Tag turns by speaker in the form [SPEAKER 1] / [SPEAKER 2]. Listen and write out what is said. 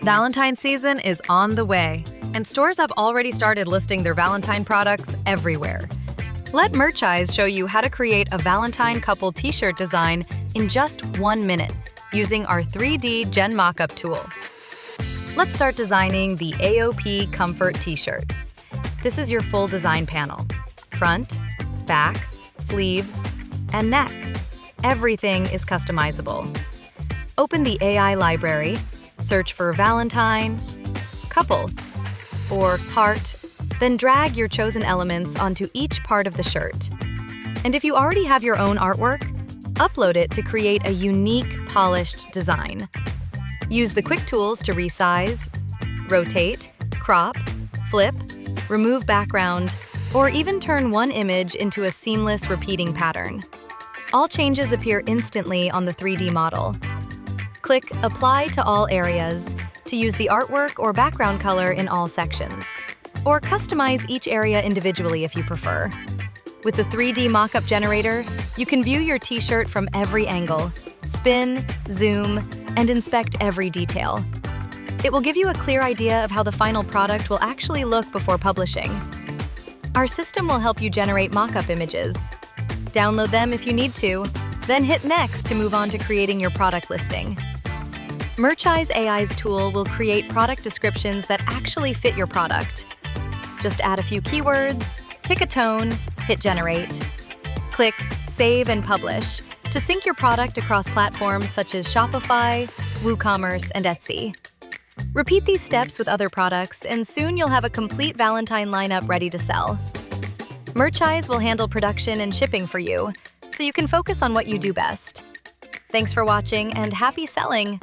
[SPEAKER 1] Valentine season is on the way, and stores have already started listing their Valentine products everywhere. Let Merchize show you how to create a Valentine couple t-shirt design in just 1 minute using our 3D Gen Mockup tool. Let's start designing the AOP Comfort t-shirt. This is your full design panel. Front, back, sleeves, and neck. Everything is customizable. Open the AI library, search for Valentine, couple, or heart, then drag your chosen elements onto each part of the shirt. And if you already have your own artwork, upload it to create a unique, polished design. Use the quick tools to resize, rotate, crop, flip, remove background, or even turn one image into a seamless repeating pattern. All changes appear instantly on the 3D model. Click Apply to all areas to use the artwork or background color in all sections, or customize each area individually if you prefer. With the 3D mockup generator, you can view your t-shirt from every angle, spin, zoom, and inspect every detail. It will give you a clear idea of how the final product will actually look before publishing. Our system will help you generate mockup images. Download them if you need to, then hit Next to move on to creating your product listing. Merchize AI's tool will create product descriptions that actually fit your product. Just add a few keywords, pick a tone, hit Generate. Click Save and Publish to sync your product across platforms such as Shopify, WooCommerce, and Etsy. Repeat these steps with other products, and soon you'll have a complete Valentine lineup ready to sell. Merchize will handle production and shipping for you, so you can focus on what you do best. Thanks for watching, and happy selling!